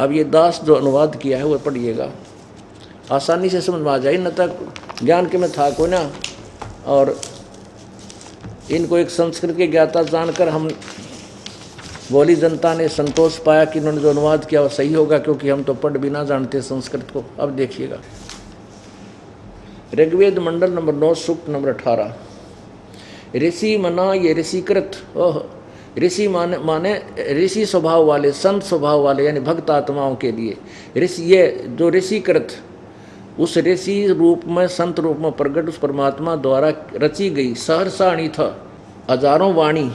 अब ये दास जो अनुवाद किया है वो पढ़िएगा, आसानी से समझ में आ जाए। न तक ज्ञान के में था को ना, और इनको एक संस्कृत के ज्ञाता जानकर हम बोली जनता ने संतोष पाया कि इन्होंने जो अनुवाद किया वो सही होगा, क्योंकि हम तो पढ़ भी ना जानते संस्कृत को। अब देखिएगा, ऋग्वेद मंडल नंबर 9 सूक्त नंबर 18, ऋषि मना ये ऋषिकृत। ओह, ऋषि माने ऋषि स्वभाव वाले, संत स्वभाव वाले, यानी भक्त आत्माओं के लिए ऋषि, ये जो ऋषिकृत उस ऋषि रूप में, संत रूप में प्रकट उस परमात्मा द्वारा रची गई सहर्षाणी था हजारों वाणी,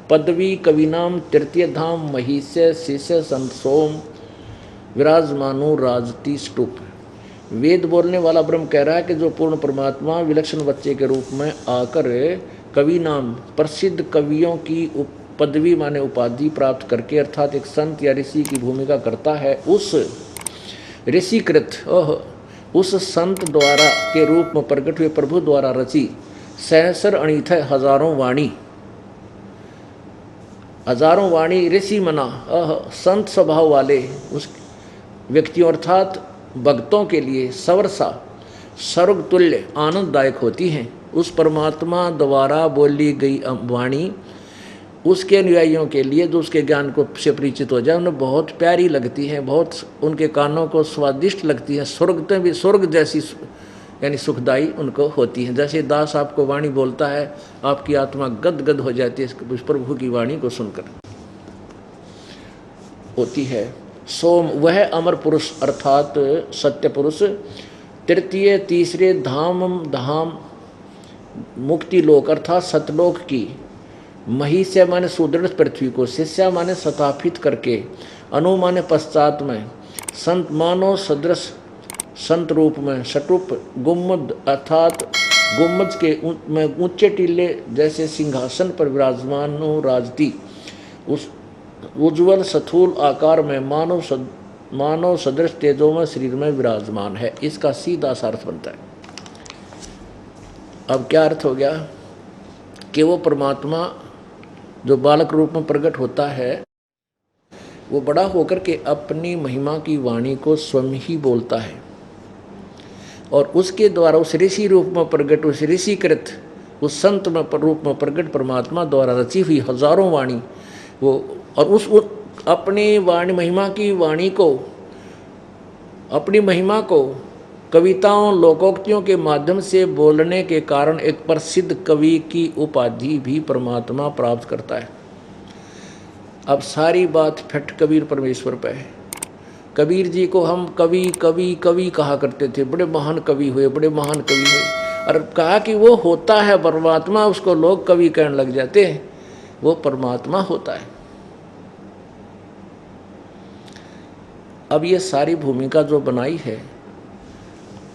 पदवी कविनाम तृतीय धाम महिष्य शिष्य संत सोम विराजमानु राजती स्तूप। वेद बोलने वाला ब्रह्म कह रहा है कि जो पूर्ण परमात्मा विलक्षण बच्चे के रूप में आकर कवि नाम प्रसिद्ध कवियों की पदवी माने उपाधि प्राप्त करके, अर्थात एक संत या ऋषि की भूमिका करता है, उस ऋषिकृत उस संत द्वारा के रूप में प्रकट हुए प्रभु द्वारा रची सहस्र अणिथ हजारों वाणी, हजारों वाणी ऋषि मना संत स्वभाव वाले उस व्यक्तियों अर्थात भक्तों के लिए सवर्षा स्वर्ग तुल्य आनंददायक होती हैं। उस परमात्मा द्वारा बोली गई वाणी उसके अनुयायियों के लिए, जो उसके ज्ञान को से परिचित हो जाए, उन्हें बहुत प्यारी लगती हैं, बहुत उनके कानों को स्वादिष्ट लगती हैं, स्वर्ग में भी स्वर्ग जैसी यानी सुखदायी उनको होती है। जैसे दास आपको वाणी बोलता है, आपकी आत्मा गदगद हो जाती है उस प्रभु की वाणी को सुनकर होती है। सोम वह अमर पुरुष अर्थात सत्य पुरुष, तृतीय तीसरे धाम मुक्ति लोक अर्थात सतलोक की, महिष्य माने सुदृढ़ पृथ्वी को, शिष्या माने स्थापित करके, अनु माने पश्चात में, संत मानो सदृश संत रूप में, शटुप गुम्मद अर्थात गुम्मद के में ऊंचे टीले जैसे सिंहासन पर विराजमान राजती, उस उज्ज्वल स्थूल आकार में मानव सदृश तेजों में शरीर में विराजमान है। इसका सीधा सा अर्थ बनता है। अब क्या अर्थ हो गया कि वो परमात्मा जो बालक रूप में प्रकट होता है, वो बड़ा होकर के अपनी महिमा की वाणी को स्वयं ही बोलता है, और उसके द्वारा उस ऋषि रूप में प्रकट, उस ऋषिकृत उस संत में रूप में प्रकट परमात्मा द्वारा रची हुई हजारों वाणी वो, और उस अपनी वाणी महिमा की वाणी को, अपनी महिमा को कविताओं लोकोक्तियों के माध्यम से बोलने के कारण एक प्रसिद्ध कवि की उपाधि भी परमात्मा प्राप्त करता है। अब सारी बात फट कबीर परमेश्वर पे है। कबीर जी को हम कवि कवि कवि कहा करते थे, बड़े महान कवि हुए, बड़े महान कवि हुए, और कहा कि वो होता है परमात्मा, उसको लोग कवि कहने लग जाते हैं, वो परमात्मा होता है। अब ये सारी भूमिका जो बनाई है,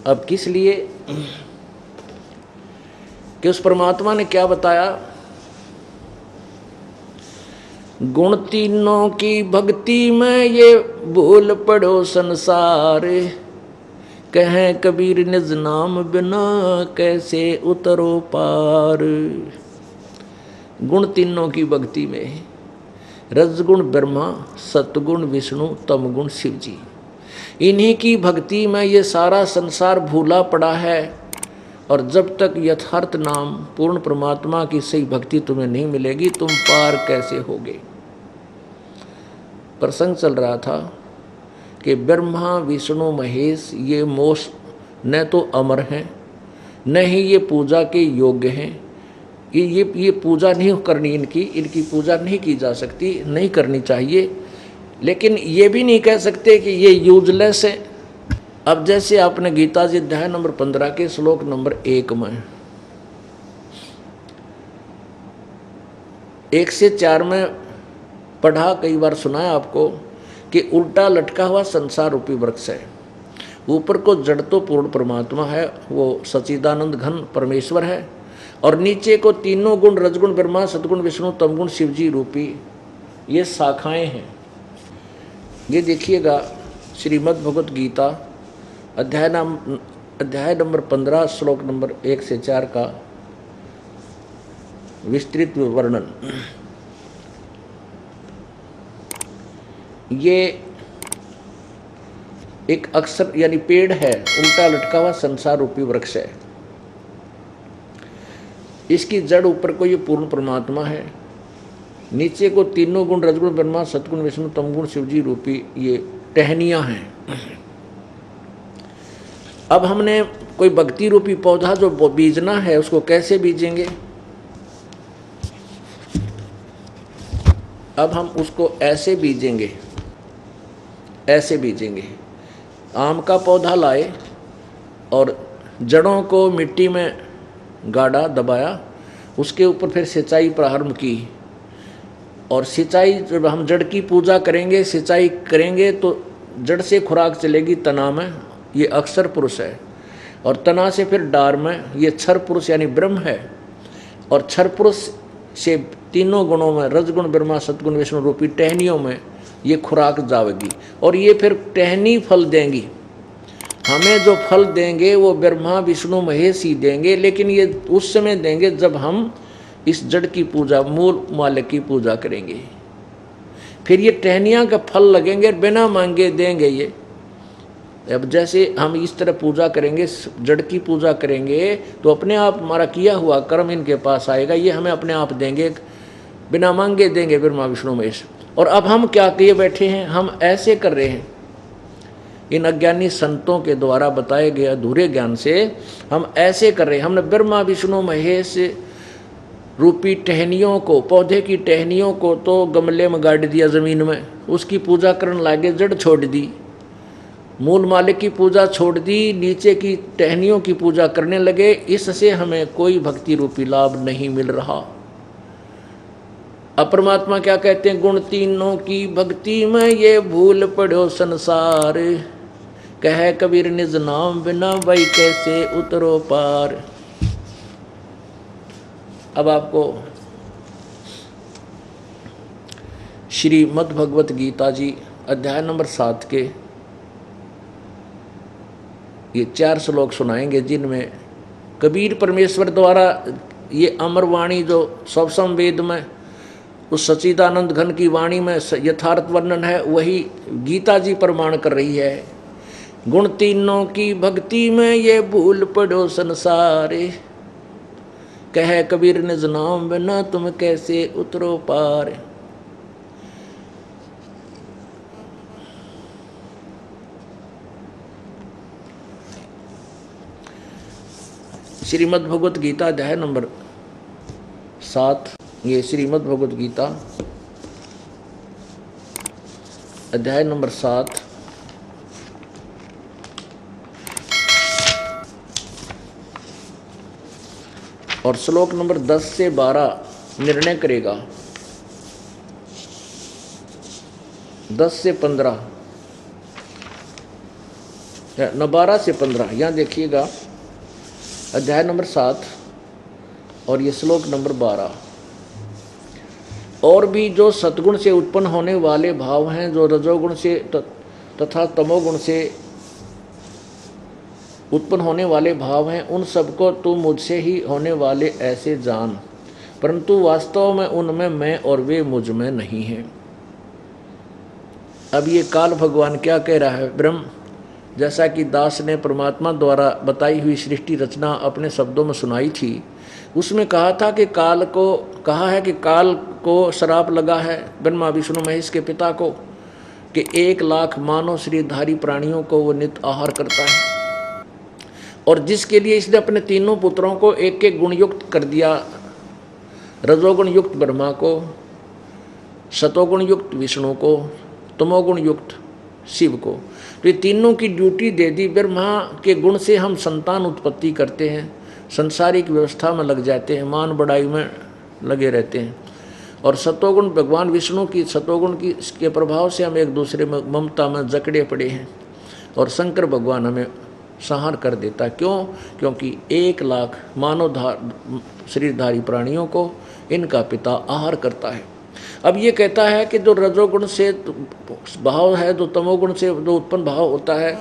अब किस लिए कि उस परमात्मा ने क्या बताया, गुण तीनों की भक्ति में ये भूल पड़ो संसार, कहें कबीर निज नाम बिना कैसे उतरो पार। गुण तीनों की भक्ति में रजगुण ब्रह्मा, सतगुण विष्णु, तमगुण शिव जी, इन्हीं की भक्ति में ये सारा संसार भूला पड़ा है। और जब तक यथार्थ नाम पूर्ण परमात्मा की सही भक्ति तुम्हें नहीं मिलेगी, तुम पार कैसे होगे। प्रसंग चल रहा था कि ब्रह्मा विष्णु महेश ये मोक्ष न तो अमर हैं, न ही ये पूजा के योग्य हैं। ये पूजा नहीं करनी, इनकी पूजा नहीं की जा सकती, नहीं करनी चाहिए। लेकिन ये भी नहीं कह सकते कि ये यूजलेस है। अब जैसे आपने गीता जी अध्याय नंबर 15 के श्लोक नंबर 1 में 1 से 4 में पढ़ा, कई बार सुनाया आपको कि उल्टा लटका हुआ संसार रूपी वृक्ष है, ऊपर को जड़ तो पूर्ण परमात्मा है, वो सच्चिदानंद घन परमेश्वर है, और नीचे को तीनों गुण रजगुण ब्रह्मा, सतगुण विष्णु, तमगुण शिवजी रूपी ये शाखाएं हैं। ये देखिएगा श्रीमद् भगवत गीता अध्याय नंबर 15 श्लोक नंबर 1 से 4 का विस्तृत वर्णन। ये एक अक्षर यानी पेड़ है, उल्टा लटका हुआ संसार रूपी वृक्ष है। इसकी जड़ ऊपर को ये पूर्ण परमात्मा है, नीचे को तीनों गुण रजगुण ब्रह्मा, सतगुण विष्णु, तमगुण शिवजी रूपी ये टहनियां हैं। अब हमने कोई भक्ति रूपी पौधा जो बीजना है उसको कैसे बीजेंगे? अब हम उसको ऐसे बीजेंगे, ऐसे बीजेंगे। आम का पौधा लाए और जड़ों को मिट्टी में गाड़ा, दबाया, उसके ऊपर फिर सिंचाई प्रारंभ की। और सिंचाई जब हम जड़ की पूजा करेंगे, सिंचाई करेंगे तो जड़ से खुराक चलेगी तना में, ये अक्षर पुरुष है। और तना से फिर डार में ये क्षर पुरुष यानी ब्रह्म है। और क्षर पुरुष से तीनों गुणों में रजगुण ब्रह्मा, सतगुण विष्णु रूपी टहनियों में ये खुराक जाएगी। और ये फिर टहनी फल देंगी। हमें जो फल देंगे वो ब्रह्मा विष्णु महेश ही देंगे, लेकिन ये उस समय देंगे जब हम इस जड़ की पूजा, मूल मालिक की पूजा करेंगे। फिर ये टहनियाँ का फल लगेंगे, बिना मांगे देंगे ये। अब जैसे हम इस तरह पूजा करेंगे, जड़ की पूजा करेंगे, तो अपने आप हमारा किया हुआ कर्म इनके पास आएगा, ये हमें अपने आप देंगे, बिना मांगे देंगे ब्रह्मा विष्णु महेश। और अब हम क्या किए बैठे हैं? हम ऐसे कर रहे हैं, इन अज्ञानी संतों के द्वारा बताए गए अधूरे ज्ञान से हम ऐसे कर रहे हैं। हमने ब्रह्मा विष्णु महेश रूपी टहनियों को, पौधे की टहनियों को तो गमले में गाड़ दिया जमीन में, उसकी पूजा करने लगे, जड़ छोड़ दी, मूल मालिक की पूजा छोड़ दी, नीचे की टहनियों की पूजा करने लगे। इससे हमें कोई भक्ति रूपी लाभ नहीं मिल रहा। अब परमात्मा क्या कहते हैं? गुण तीनों की भक्ति में ये भूल पड़ो संसार, कह कबीर निज नाम बिना भाई कैसे उतरो पार। अब आपको श्रीमद् भगवत गीता जी अध्याय नंबर 7 के ये 4 श्लोक सुनाएंगे, जिनमें कबीर परमेश्वर द्वारा ये अमर वाणी जो सवसम वेद में उस सच्चिदानंद घन की वाणी में यथार्थ वर्णन है, वही गीता जी प्रमाण कर रही है। गुण तीनों की भक्ति में ये भूल पड़ो संसारे, कह कबीर निज नाम बिना तुम कैसे उतरो पार। श्रीमद् भगवत गीता अध्याय नंबर 7, ये श्रीमद् भगवत गीता अध्याय नंबर 7 और श्लोक नंबर 10 से 12 निर्णय करेगा। 10 से 15 न 12 से 15, यहाँ देखिएगा अध्याय नंबर 7 और ये श्लोक नंबर 12। और भी जो सतगुण से उत्पन्न होने वाले भाव हैं, जो रजोगुण से तथा तमोगुण से उत्पन्न होने वाले भाव हैं, उन सबको तू मुझसे ही होने वाले ऐसे जान, परंतु वास्तव में उनमें मैं और वे मुझ में नहीं हैं। अब ये काल भगवान क्या कह रहा है? ब्रह्म, जैसा कि दास ने परमात्मा द्वारा बताई हुई सृष्टि रचना अपने शब्दों में सुनाई थी, उसमें कहा था कि काल को कहा है कि काल को श्राप लगा है ब्रह्मा विष्णु महेश के पिता को कि 1 लाख मानव शरीरधारी प्राणियों को वो नित्य आहार करता है। और जिसके लिए इसने अपने तीनों पुत्रों को एक एक गुण युक्त कर दिया, रजोगुण युक्त ब्रह्मा को, सतोगुण युक्त विष्णु को, तमोगुण युक्त शिव को। तो ये तीनों की ड्यूटी दे दी। ब्रह्मा के गुण से हम संतान उत्पत्ति करते हैं, संसारिक व्यवस्था में लग जाते हैं, मान बढ़ाई में लगे रहते हैं। और सतोगुण भगवान विष्णु की सतोगुण की के प्रभाव से हम एक दूसरे में ममता में जकड़े पड़े हैं। और शंकर भगवान हमें संहार कर देता। क्यों? क्योंकि 1 लाख मानव शरीरधारी प्राणियों को इनका पिता आहार करता है। अब ये कहता है कि जो रजोगुण से भाव है, जो तमोगुण से जो उत्पन्न भाव होता है,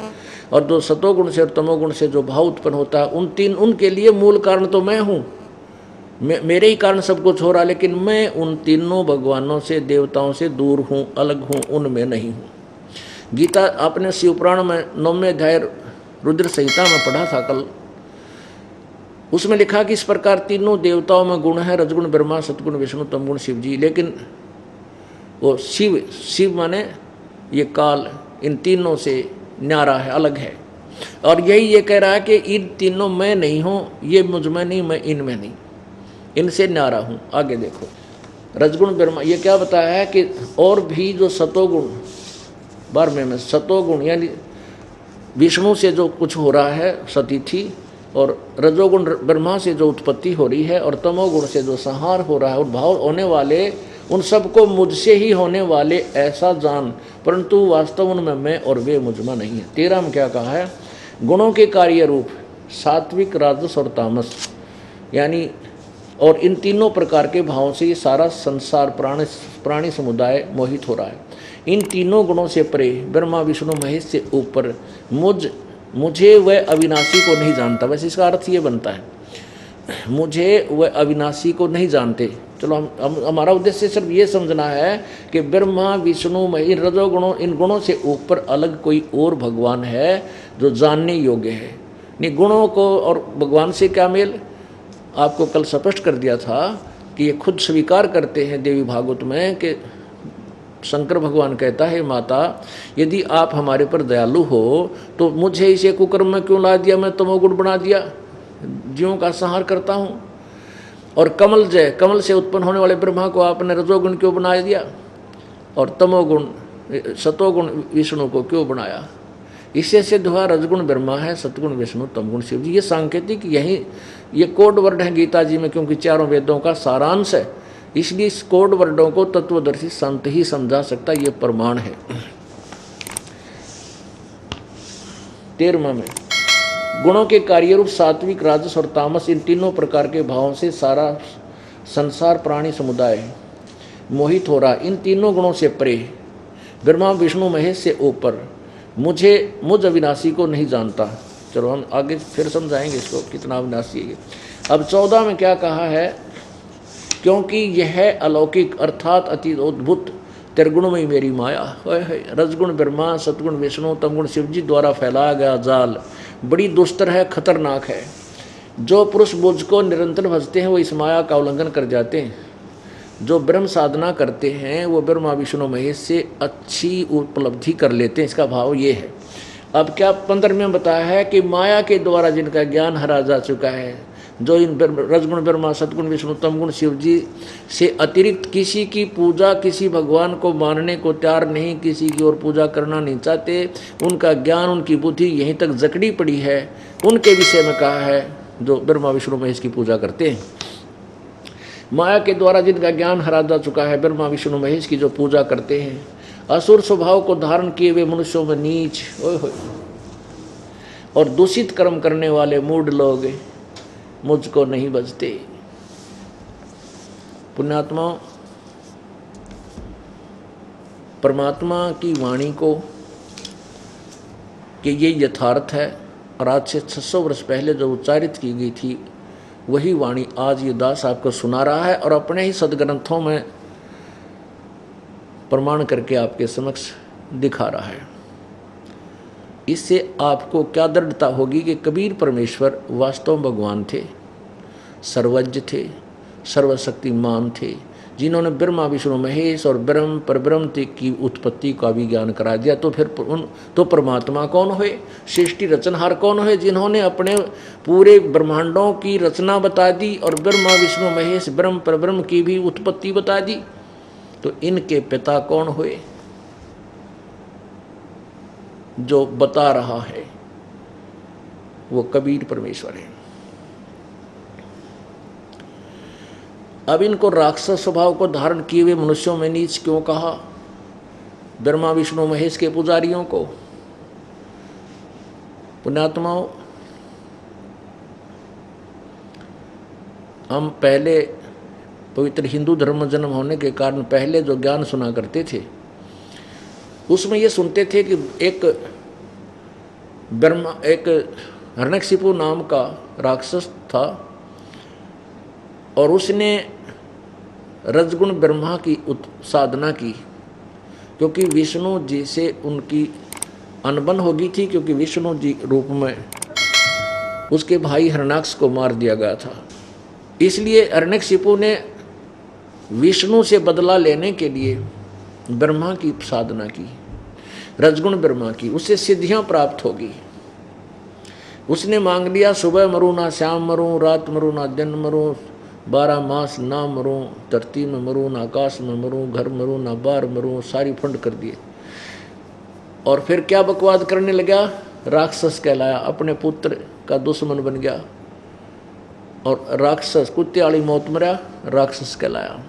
और जो सतोगुण से और तमोगुण से जो भाव उत्पन्न होता है, उनके लिए मूल कारण तो मैं हूँ, मेरे ही कारण सब कुछ हो रहा, लेकिन मैं उन तीनों भगवानों से, देवताओं से दूर हूँ, अलग हूँ, उनमें नहीं हूँ। गीता आपने शिवपुराण में 9वें अध्याय रुद्र संहिता में पढ़ा था कल। उसमें लिखा कि इस प्रकार तीनों देवताओं में गुण है, रजगुण ब्रह्मा, सतगुण विष्णु, तमगुण शिव जी। लेकिन वो शिव माने ये काल इन तीनों से न्यारा है, अलग है। और यही ये कह रहा है कि इन तीनों में नहीं हूँ, ये मुझ में नहीं, मैं इनमें नहीं, इनसे न्यारा हूँ। आगे देखो रजगुण ब्रह्मा ये क्या बताया है कि और भी जो सतोगुण 12वें में सतोगुण यानी विष्णु से जो कुछ हो रहा है सतिथि, और रजोगुण ब्रह्मा से जो उत्पत्ति हो रही है, और तमोगुण से जो संहार हो रहा है, उद्भाव होने वाले उन सबको मुझसे ही होने वाले ऐसा जान, परंतु वास्तव उनमें मैं और वे मुझमें नहीं है। 13 में क्या कहा है? गुणों के कार्य रूप सात्विक, राजस और तामस, यानी और इन तीनों प्रकार के भावों से ये सारा संसार प्राणी समुदाय मोहित हो रहा है। इन तीनों गुणों से परे ब्रह्मा विष्णु महेश से ऊपर मुझे वह अविनाशी को नहीं जानता। वैसे इसका अर्थ ये बनता है मुझे वह अविनाशी को नहीं जानते। चलो हमारा उद्देश्य सिर्फ ये समझना है कि ब्रह्मा विष्णु महेश रजोगुणों इन गुणों से ऊपर अलग कोई और भगवान है जो जानने योग्य है। नहीं, गुणों को और भगवान से क्या मेल? आपको कल स्पष्ट कर दिया था कि ये खुद स्वीकार करते हैं देवी भागवत में कि शंकर भगवान कहता है, माता यदि आप हमारे पर दयालु हो तो मुझे इसे कुकर्म में क्यों ला दिया? मैं तमोगुण बना दिया, जीवों का संहार करता हूँ। और कमल से उत्पन्न होने वाले ब्रह्मा को आपने रजोगुण क्यों बना दिया? और तमोगुण सतोगुण विष्णु को क्यों बनाया? इससे सिद्ध हुआ रजगुण ब्रह्मा है, सतगुण विष्णु, तमगुण शिव जी। ये सांकेतिक यही ये कोड वर्ड है गीता जी में, क्योंकि चारों वेदों का सारांश है, इसलिए इस कोड वर्डों को तत्वदर्शी संत ही समझा सकता, ये प्रमाण है। 13 में गुणों के कार्य रूप सात्विक, राजस और तामस, इन तीनों प्रकार के भावों से सारा संसार प्राणी समुदाय मोहित हो रहा। इन तीनों गुणों से परे ब्रह्मा विष्णु महेश से ऊपर मुझ अविनाशी को नहीं जानता। चलो हम आगे फिर समझाएंगे इसको कितना अविनाशी है। अब 14 में क्या कहा है? क्योंकि यह अलौकिक अर्थात अति अद्भुत त्रिगुणमयी मेरी माया रजगुण ब्रह्मा, सतगुण विष्णु, तमगुण शिव जी द्वारा फैलाया गया जाल बड़ी दुस्तर है, खतरनाक है। जो पुरुष मुझ को निरंतर भजते हैं वो इस माया का उल्लंघन कर जाते हैं। जो ब्रह्म साधना करते हैं वो ब्रह्मा विष्णु महेश से अच्छी उपलब्धि कर लेते हैं। इसका भाव ये है। अब क्या 15 में बताया है कि माया के द्वारा जिनका ज्ञान हरा जा चुका है, जो इन रजगुण ब्रह्मा, सतगुण विष्णु, तमगुण शिव जी से अतिरिक्त किसी की पूजा, किसी भगवान को मानने को तैयार नहीं, किसी की और पूजा करना नहीं चाहते, उनका ज्ञान उनकी बुद्धि यहीं तक जकड़ी पड़ी है, उनके विषय में कहा है जो ब्रह्मा विष्णु महेश की पूजा करते हैं। माया के द्वारा जिनका ज्ञान हरा जा चुका है, ब्रह्मा विष्णु महेश की जो पूजा करते हैं, असुर स्वभाव को धारण किए हुए मनुष्यों में नीच और दूषित कर्म करने वाले मूढ़ लोग मुझको नहीं बचते। पुण्यात्मा परमात्मा की वाणी को कि ये यथार्थ है और आज से 600 वर्ष पहले जो उच्चारित की गई थी वही वाणी आज ये दास आपको सुना रहा है और अपने ही सदग्रंथों में प्रमाण करके आपके समक्ष दिखा रहा है। इससे आपको क्या दृढ़ता होगी कि कबीर परमेश्वर वास्तव में भगवान थे, सर्वज्ञ थे, सर्वशक्तिमान थे, जिन्होंने ब्रह्मा विष्णु महेश और ब्रह्म परब्रह्म की उत्पत्ति का भी ज्ञान करा दिया। तो फिर तो परमात्मा कौन हुए? सृष्टि रचनहार कौन हुए? जिन्होंने अपने पूरे ब्रह्मांडों की रचना बता दी और ब्रह्मा विष्णु महेश ब्रह्म परब्रह्म की भी उत्पत्ति बता दी। तो इनके पिता कौन हुए? जो बता रहा है वो कबीर परमेश्वर है। अब इनको राक्षस स्वभाव को धारण किए हुए मनुष्यों में नीच क्यों कहा? ब्रह्मा विष्णु महेश के पुजारियों को। पुण्यात्माओं, हम पहले पवित्र हिंदू धर्म में जन्म होने के कारण पहले जो ज्ञान सुना करते थे उसमें ये सुनते थे कि एक हिरण्यकशिपु नाम का राक्षस था और उसने रजगुण ब्रह्मा की साधना की, क्योंकि विष्णु जी से उनकी अनबन हो गई थी, क्योंकि विष्णु जी रूप में उसके भाई हिरण्याक्ष को मार दिया गया था। इसलिए हिरण्यकशिपु ने विष्णु से बदला लेने के लिए ब्रह्मा की साधना की, रजगुण ब्रह्मा की, उससे सिद्धियां प्राप्त होगी। उसने मांग लिया, सुबह मरूं ना शाम मरूं, रात मरूं ना दिन मरूं, 12 मास ना मरूं, धरती में मरूं ना आकाश में मरूं, घर मरूं ना बाहर मरूं, सारी फंड कर दिए। और फिर क्या बकवाद करने लगा, राक्षस कहलाया, अपने पुत्र का दुश्मन बन गया और राक्षस कुत्ते वाली मौत मरा, राक्षस कहलाया,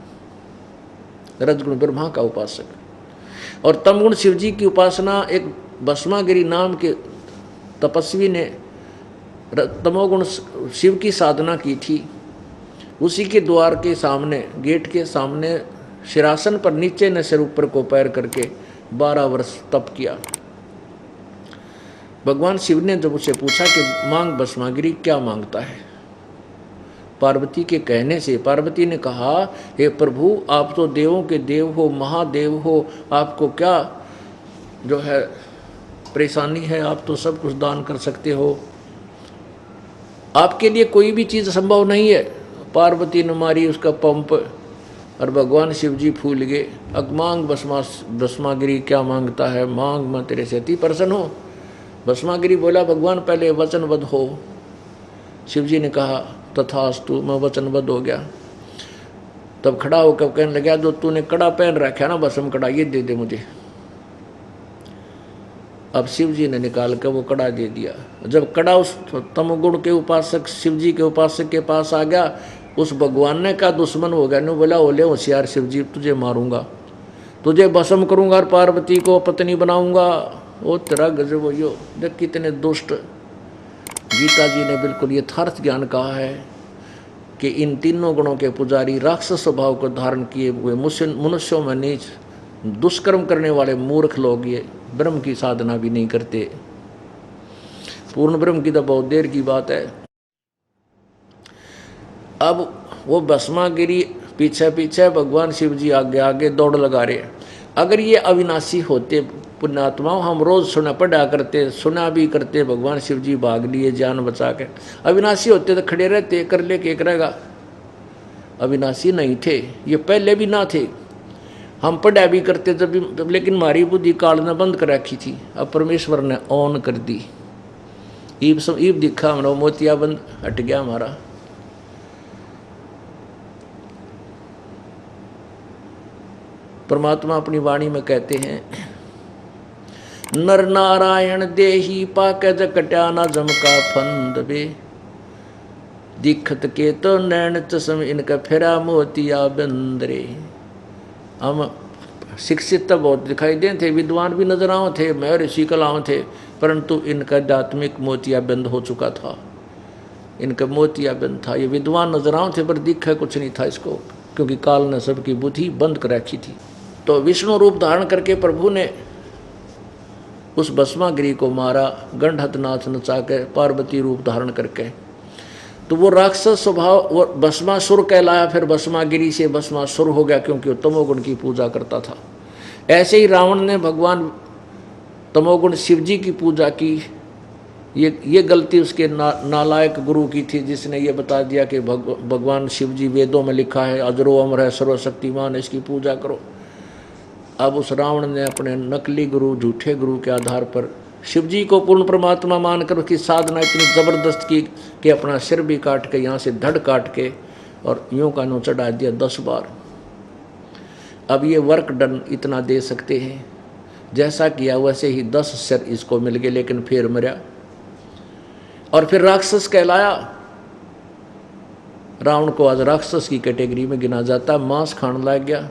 रजगुण ब्रह्मा का उपासक। और तमगुण शिव जी की उपासना एक भस्मागिरी नाम के तपस्वी ने तमोगुण शिव की साधना की थी। उसी के द्वार के सामने, गेट के सामने सिरासन पर नीचे ने सिर ऊपर को पैर करके 12 वर्ष तप किया। भगवान शिव ने जब उसे पूछा कि मांग भस्मागिरी, क्या मांगता है? पार्वती के कहने से पार्वती ने कहा, हे प्रभु, आप तो देवों के देव हो, महादेव हो, आपको क्या जो है परेशानी है? आप तो सब कुछ दान कर सकते हो, आपके लिए कोई भी चीज़ संभव नहीं है। पार्वती ने मारी उसका पंप और भगवान शिव जी फूल गए। अब मांग भस्मागिरी, क्या मांगता है? मांग, मैं तेरे से अति प्रसन्न हो। भस्मागिरी बोला, भगवान पहले वचनबद्ध हो। शिव जी ने कहा, तथास्तु, मैं वचनबद्ध हो गया। तब खड़ा होकर कहने लगा, जो तूने कड़ा पहन रखा ना, भस्म कड़ा, ये दे दे मुझे। अब शिव जी ने निकाल कर वो कड़ा दे दिया। जब कड़ा उस तमगुण के उपासक शिव जी के उपासक के पास आ गया, उस भगवान ने का दुश्मन हो गया, ने बोला, ओले होशियार शिव जी, तुझे मारूंगा, तुझे भस्म करूंगा और पार्वती को पत्नी बनाऊंगा। ओ तेरा गजब हो, यो देख कितने दुष्ट। गीता जी ने बिल्कुल यथार्थ ज्ञान कहा है कि इन तीनों गुणों के पुजारी, राक्षस स्वभाव को धारण किए हुए मनुष्यों में नीच दुष्कर्म करने वाले मूर्ख लोग ये ब्रह्म की साधना भी नहीं करते। पूर्ण ब्रह्म की तो बहुत देर की बात है। अब वो भस्मागिरी पीछे पीछे, भगवान शिव जी आगे आगे दौड़ लगा रहे। अगर ये अविनाशी होते पुण्यात्मा, हम रोज पढ़ा करते, सुना भी करते, भगवान शिव जी भाग लिए जान बचा के। अविनाशी होते तो खड़े रहते, कर ले के करेगा। अविनाशी नहीं थे, ये पहले भी ना थे। हम पढ़ा भी करते जब लेकिन हमारी बुद्धि काल ने बंद कर रखी थी, अब परमेश्वर ने ऑन कर दी। ईब दिखा हमारा मोतिया बंद हट गया हमारा। परमात्मा अपनी वाणी में कहते हैं, नर नारायण देही पाके जकट्या ना जमका फंद बे, दिखत के तो नैन चश्म इनका फेरा मोतिया बंदरे। हम शिक्षित तो बहुत दिखाई दे थे, विद्वान भी नजर आए थे, मैं ऋषि कलाओं थे, परंतु इनका आध्यात्मिक मोतिया बंद हो चुका था, इनका मोतिया बंद था। ये विद्वान नजर आए थे पर दिखा कुछ नहीं था इसको, क्योंकि काल ने सबकी बुद्धि बंद कर रखी थी। तो विष्णु रूप धारण करके प्रभु ने उस भस्मागिरी को मारा, गंडहत नाच नचा के, पार्वती रूप धारण करके। तो वो राक्षस स्वभाव, वो भस्मासुर कहलाया। फिर भस्मागिरी से भस्मासुर हो गया, क्योंकि वो तमोगुण की पूजा करता था। ऐसे ही रावण ने भगवान तमोगुण शिव जी की पूजा की। ये गलती उसके नालायक गुरु की थी, जिसने ये बता दिया कि भगवान शिव जी वेदों में लिखा है, अजरो अमर है, सर्वशक्तिमान, इसकी पूजा करो। अब उस रावण ने अपने नकली गुरु, झूठे गुरु के आधार पर शिव जी को पूर्ण परमात्मा मानकर उसकी साधना इतनी ज़बरदस्त की कि अपना सिर भी काट के, यहाँ से धड़ काट के और यूँ का नो चढ़ा दिया 10 बार। अब ये वर्क डन इतना दे सकते हैं, जैसा किया वैसे ही 10 सिर इसको मिल गए, लेकिन फिर मरा और फिर राक्षस कहलाया। रावण को आज राक्षस की कैटेगरी में गिना जाता। मांस खाने लग गया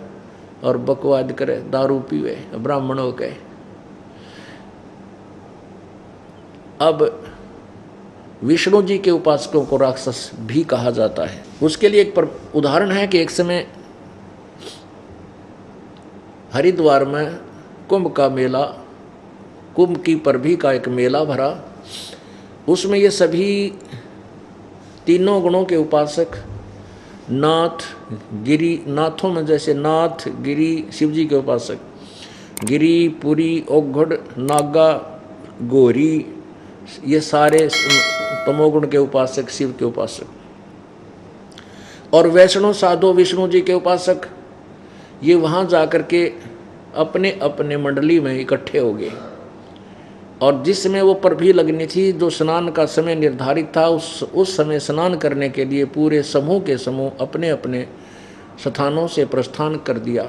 और बकवाद करे, दारू पीवे, ब्राह्मण हो गए। अब विष्णु जी के उपासकों को राक्षस भी कहा जाता है। उसके लिए एक उदाहरण है कि एक समय हरिद्वार में कुंभ का मेला, कुंभ की परभी का एक मेला भरा। उसमें ये सभी तीनों गुणों के उपासक, नाथ, गिरी, नाथों में जैसे नाथ, गिरी, शिव जी के उपासक, गिरी, पुरी, औघड़, नागा, गौरी, ये सारे तमोगुण के उपासक, शिव के उपासक। और वैष्णव साधु विष्णु जी के उपासक, ये वहाँ जाकर के अपने अपने मंडली में इकट्ठे हो गए। और जिस समय वो परभी लगनी थी, जो स्नान का समय निर्धारित था, उस समय स्नान करने के लिए पूरे समूह के समूह अपने अपने स्थानों से प्रस्थान कर दिया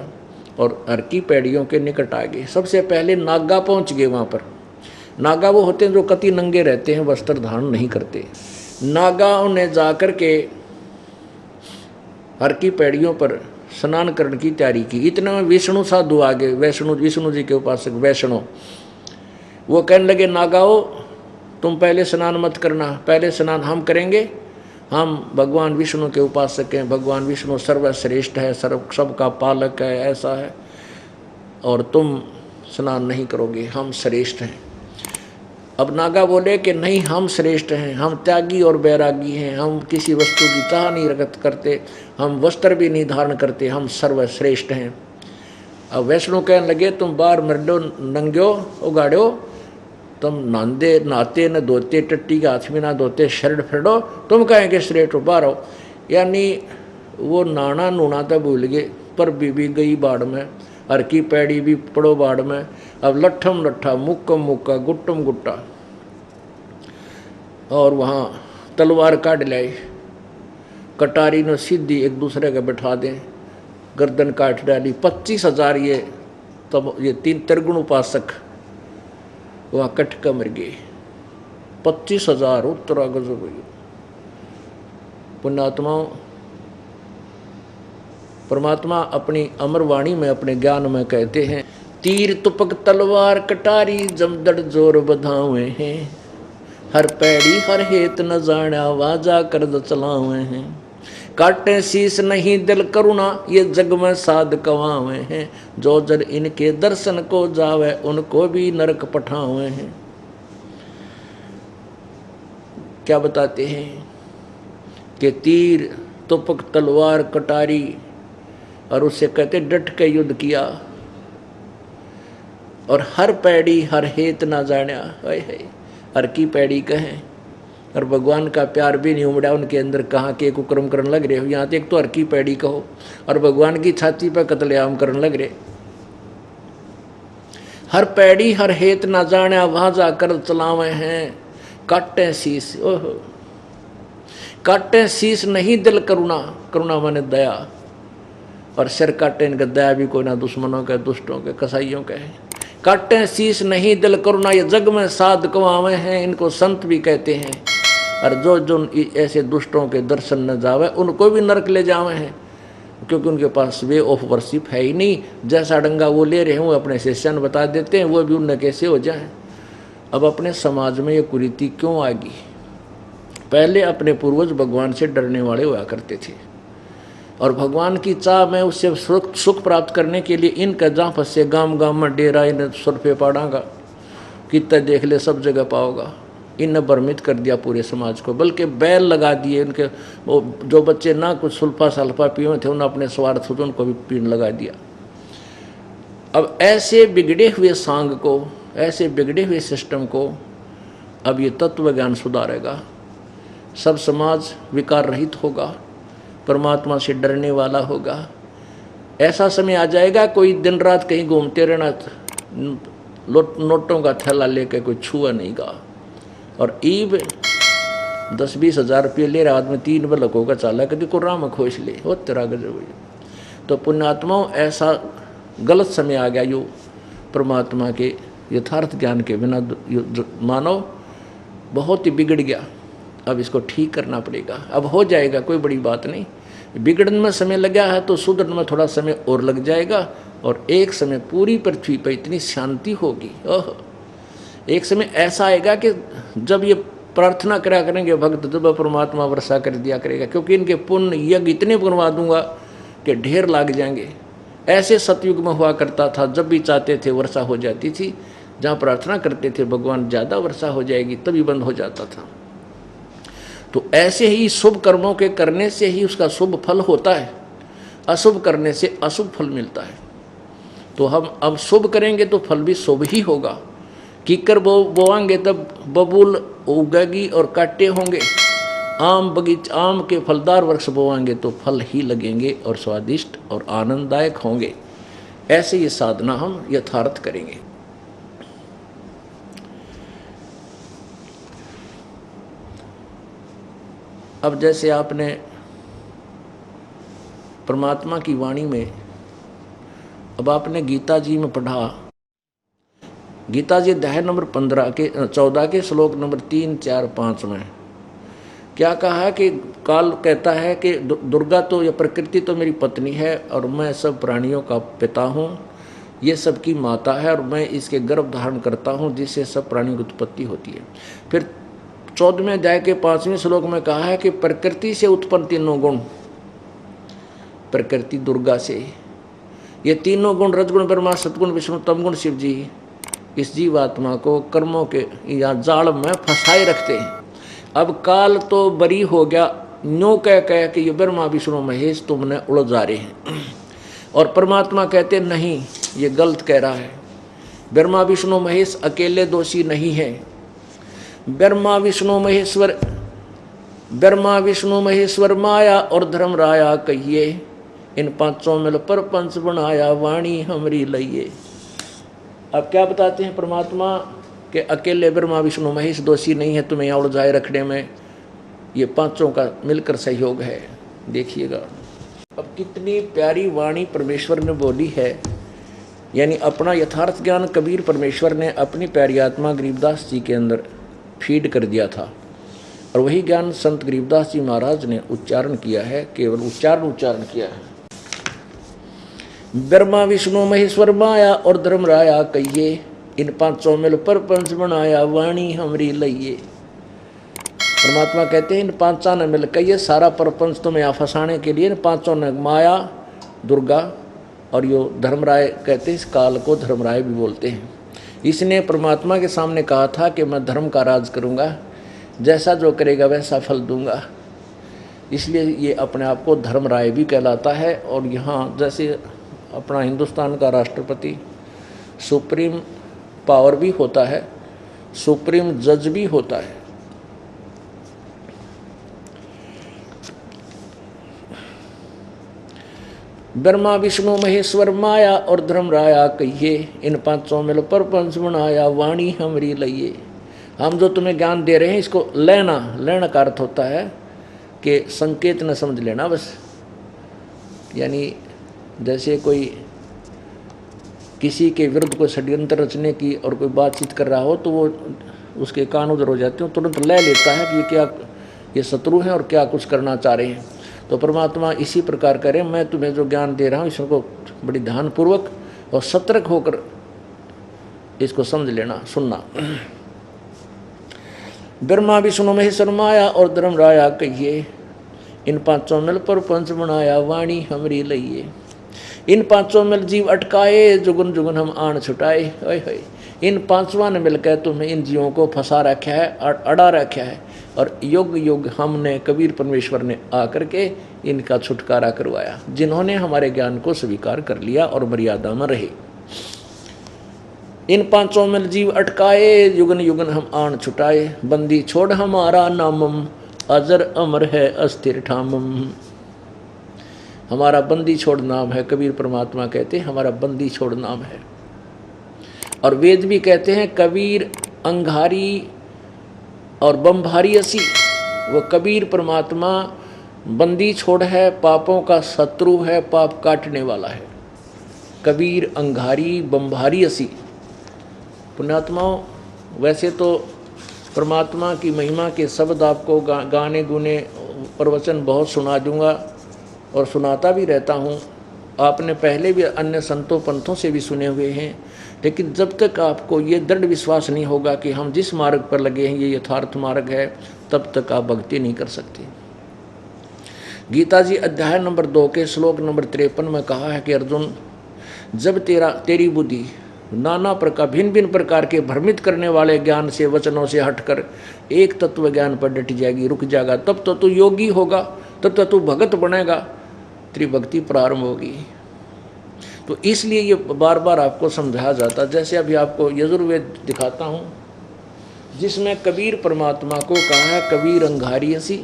और हर की पैड़ियों के निकट आ गए। सबसे पहले नागा पहुंच गए। वहाँ पर नागा वो होते हैं जो कति नंगे रहते हैं, वस्त्र धारण नहीं करते। नागाओं ने जाकर के हर की पैड़ियों पर स्नान करने की तैयारी की। इतना में विष्णु साधु आ गए, विष्णु जी के उपासक वैष्णव। वो कहने लगे, नागाओ तुम पहले स्नान मत करना, पहले स्नान हम करेंगे। हम भगवान विष्णु के उपासक हैं, भगवान विष्णु सर्वश्रेष्ठ है, सबका पालक है, ऐसा है, और तुम स्नान नहीं करोगे, हम श्रेष्ठ हैं। अब नागा बोले कि नहीं, हम श्रेष्ठ हैं, हम त्यागी और बैरागी हैं, हम किसी वस्तु की चाह नहीं रखत करते, हम वस्त्र भी नहीं धारण करते, हम सर्वश्रेष्ठ हैं। अब वैष्णो कहने लगे, तुम बाहर मरडो नंग्यो उगाड़ो, तुम नहाते न धोते, टट्टी के हाथ में ना धोते, शर्ट फिरडो, तुम कहेंगे श्रेष्ठ, बाहर आओ। यानी वो नाना नूना तो भूल गए, पर बीबी गई बाढ़ में, हर की पैड़ी भी पड़ो बाढ़ में। अब लट्ठम लट्ठा, मुक्कम मुक्का, गुट्टम गुट्टा, और वहाँ तलवार काट लाए, कटारी ने सीधी एक दूसरे के बैठा दें, गर्दन काट डाली। 25,000 ये 3 त्रिगुण उपासक वहाँ कट कर मर गए। 25,000 उत्तरा गजब। पुण्यात्माओं, परमात्मा अपनी अमर वाणी में, अपने ज्ञान में कहते हैं, तीर तुपक तलवार कटारी जमदड़ जोर बधावे हैं, हर पैड़ी हर हेत न जाना वाजा कर चलावे हैं, काटे शीस नहीं दिल करुणा ये जग में साध कवावे हैं, जो जर इनके दर्शन को जावे उनको भी नरक पठावे हैं। क्या बताते हैं कि तीर तुपक तलवार कटारी, और उससे कहते डट के युद्ध किया, और हर पैड़ी हर हेत ना जाना, हर की पैड़ी कहें, और भगवान का प्यार भी नहीं उमड़ा उनके अंदर, कहाँ के कुकर्म करने लग रहे हो। यहाँ तक तो हर की पैड़ी कहो, और भगवान की छाती पर कत्लेआम करने लग रहे। हर पैड़ी हर हेत ना जाना वहाँ जाकर चलावे हैं, काटे शीस, ओहो काटे शीस नहीं दिल करुणा, करुणा माने दया, और सिर काटे इनका दया भी कोई ना, दुश्मनों के, दुष्टों के, कसाईयों के। काटे शीस नहीं दिल करुणा ये जग में साध कवावे हैं, इनको संत भी कहते हैं। और जो ऐसे दुष्टों के दर्शन न जावे उनको भी नरक ले जावे हैं, क्योंकि उनके पास वे ऑफ वर्शिप है ही नहीं। जैसा डंगा वो ले रहे हों अपने शिष्यन बता देते हैं, वो भी उनने कैसे हो जाए। अब अपने समाज में ये कुरीति क्यों आ गई? पहले अपने पूर्वज भगवान से डरने वाले हुआ करते थे, और भगवान की चाह में उससे सुख प्राप्त करने के लिए इनका जहाँ फंसे गांव गांव में डेरा, इन्हें सुरफे पाड़ागा, कितना देख ले सब जगह पाओगा। इनने भ्रमित कर दिया पूरे समाज को, बल्कि बैल लगा दिए उनके। वो जो बच्चे ना कुछ सुल्फा सल्फा पिए थे, उन्होंने अपने स्वार्थ से उनको भी पीन लगा दिया। अब ऐसे बिगड़े हुए सांग को, ऐसे बिगड़े हुए सिस्टम को अब ये तत्व ज्ञान सुधारेगा। सब समाज विकार रहित होगा, परमात्मा से डरने वाला होगा। ऐसा समय आ जाएगा कोई दिन रात कहीं घूमते रहना, नोटों का थैला लेकर कोई छुआ नहीं गा, और ईब 10-20 हज़ार रुपये ले रहा आदमी 3 बलक होगा चाला कभी को राम खोज ले हो तेरा गजब। तो पुण्यात्माओं, ऐसा गलत समय आ गया, यो परमात्मा के यथार्थ ज्ञान के बिना मानव बहुत ही बिगड़ गया। अब इसको ठीक करना पड़ेगा। अब हो जाएगा, कोई बड़ी बात नहीं। बिगड़ने में समय लगा है तो सुधरने में थोड़ा समय और लग जाएगा, और एक समय पूरी पृथ्वी पर इतनी शांति होगी। ओह, एक समय ऐसा आएगा कि जब ये प्रार्थना करा करेंगे भक्त, जब परमात्मा वर्षा कर दिया करेगा, क्योंकि इनके पुण्य यज्ञ इतने बनवा दूंगा कि ढेर लाग जाएंगे। ऐसे सतयुग में हुआ करता था, जब भी चाहते थे वर्षा हो जाती थी। जहाँ प्रार्थना करते थे भगवान ज़्यादा वर्षा हो जाएगी, तभी बंद हो जाता था। तो ऐसे ही शुभ कर्मों के करने से ही उसका शुभ फल होता है, अशुभ करने से अशुभ फल मिलता है। तो हम अब शुभ करेंगे तो फल भी शुभ ही होगा। कीकर बोवाएंगे तब बबूल उगेगी और कांटे होंगे। आम के फलदार वृक्ष बोवाएंगे तो फल ही लगेंगे और स्वादिष्ट और आनंददायक होंगे। ऐसे ये साधना हम यथार्थ करेंगे। अब जैसे आपने परमात्मा की वाणी में, अब आपने गीता जी में पढ़ा, गीता जी अध्याय नंबर 14 के श्लोक नंबर 3, 4, 5 में क्या कहा है कि काल कहता है कि दुर्गा तो या प्रकृति तो मेरी पत्नी है और मैं सब प्राणियों का पिता हूँ, ये सबकी माता है और मैं इसके गर्भ धारण करता हूँ जिससे सब प्राणियों की उत्पत्ति होती है। फिर 14वें अध्याय के 5वें श्लोक में कहा है कि प्रकृति से उत्पन्न तीनों गुण, प्रकृति दुर्गा से, ये तीनों गुण रजगुण ब्रह्मा सतगुण विष्णु तमगुण शिव जी इस जीवात्मा को कर्मों के या जाल में फंसाए रखते हैं। अब काल तो बरी हो गया, न्यों कह कि ये ब्रह्मा विष्णु महेश तुमने उलझा रहे हैं, और परमात्मा कहते नहीं ये गलत कह रहा है। ब्रह्मा विष्णु महेश अकेले दोषी नहीं है। ब्रह्मा विष्णु महेश्वर माया और धर्म राया कहिए, इन पांचों मिल पर पंच बनाया वाणी हमरी लइए। अब क्या बताते हैं परमात्मा के अकेले ब्रह्मा विष्णु महेश दोषी नहीं है तुम्हें यहाँ उलझाए रखने में, ये पांचों का मिलकर सहयोग है। देखिएगा अब कितनी प्यारी वाणी परमेश्वर ने बोली है, यानी अपना यथार्थ ज्ञान कबीर परमेश्वर ने अपनी प्यारी आत्मा गरीबदास जी के अंदर फीड कर दिया था, और वही ज्ञान संत गरीबदास जी महाराज ने उच्चारण किया है, केवल उच्चारण किया है। ब्रह्मा विष्णु महेश्वर माया और धर्म राया कहिए, इन पांचों मिल पर पंच बनाया वाणी हमरी लइए। परमात्मा कहते हैं इन पांचों ने मिलकर ये सारा परपंच तुम्हें यहाँ फंसाने के लिए, इन पांचों ने, माया दुर्गा और यो धर्मराय कहते हैं, इस काल को धर्मराय भी बोलते हैं। इसने परमात्मा के सामने कहा था कि मैं धर्म का राज करूँगा, जैसा जो करेगा वैसा फल दूंगा, इसलिए ये अपने आप को धर्मराय भी कहलाता है। और यहाँ जैसे अपना हिंदुस्तान का राष्ट्रपति सुप्रीम पावर भी होता है, सुप्रीम जज भी होता है। ब्रह्मा विष्णु महेश्वर माया और धर्म राया कहिए, इन पांचों मिल पर पंच बनाया वाणी हमरी लइए। हम जो तुम्हें ज्ञान दे रहे हैं इसको लेना का अर्थ होता है कि संकेत न समझ लेना बस। यानी जैसे कोई किसी के विरुद्ध कोई षड्यंत्र रचने की और कोई बातचीत कर रहा हो तो वो उसके कान उधर हो जाते हैं, तुरंत ले लेता है कि ये क्या, ये शत्रु हैं और क्या कुछ करना चाह रहे हैं। तो परमात्मा इसी प्रकार करें, मैं तुम्हें जो ज्ञान दे रहा हूँ इसको बड़ी ध्यानपूर्वक और सतर्क होकर इसको समझ लेना, सुनना। ब्रह्मा विष्णु महेश्वर माया और धर्म राया कहिए, इन पांचों मिल पर पंच बनाया वाणी हमरी लइए। इन पांचों मिल जीव अटकाए, जुगन जुगन हम आन छुटाए। ओए इन पांचवा ने मिलकर तुम्हें इन जीवों को फंसा रखा है, अड़ा रखा है, और युग युग हमने कबीर परमेश्वर ने आकर के इनका छुटकारा करवाया, जिन्होंने हमारे ज्ञान को स्वीकार कर लिया और मर्यादा में रहे। इन पांचों मिल जीव अटकाए, युगन युगन हम आन छुटाए। बंदी छोड़ हमारा नामम, अजर अमर है अस्थिर ठामम। हमारा बंदी छोड़ नाम है, कबीर परमात्मा कहते हैं हमारा बंदी छोड़ नाम है। और वेद भी कहते हैं कबीर अंगारी और बम्भारी असी। वो कबीर परमात्मा बंदी छोड़ है, पापों का शत्रु है, पाप काटने वाला है। कबीर अंगारी बम्भारी असी। पुण्यात्माओं, वैसे तो परमात्मा की महिमा के शब्द आपको गाने गुने प्रवचन बहुत सुना दूंगा और सुनाता भी रहता हूँ। आपने पहले भी अन्य संतों पंथों से भी सुने हुए हैं, लेकिन जब तक आपको ये दृढ़ विश्वास नहीं होगा कि हम जिस मार्ग पर लगे हैं ये यथार्थ मार्ग है, तब तक आप भक्ति नहीं कर सकते। गीता जी अध्याय नंबर 2 के श्लोक नंबर 53 में कहा है कि अर्जुन, जब तेरी बुद्धि नाना प्रकार भिन्न भिन्न प्रकार के भ्रमित करने वाले ज्ञान से वचनों से हटकर एक तत्व ज्ञान पर डट जाएगी, रुक जाएगा, तब तो तू योगी होगा, तब तो तू भगत बनेगा, तेरी भक्ति प्रारंभ होगी। तो इसलिए ये बार बार आपको समझाया जाता। जैसे अभी आपको यजुर्वेद दिखाता हूँ, जिसमें कबीर परमात्मा को कहा है कबीर अंगारी असी।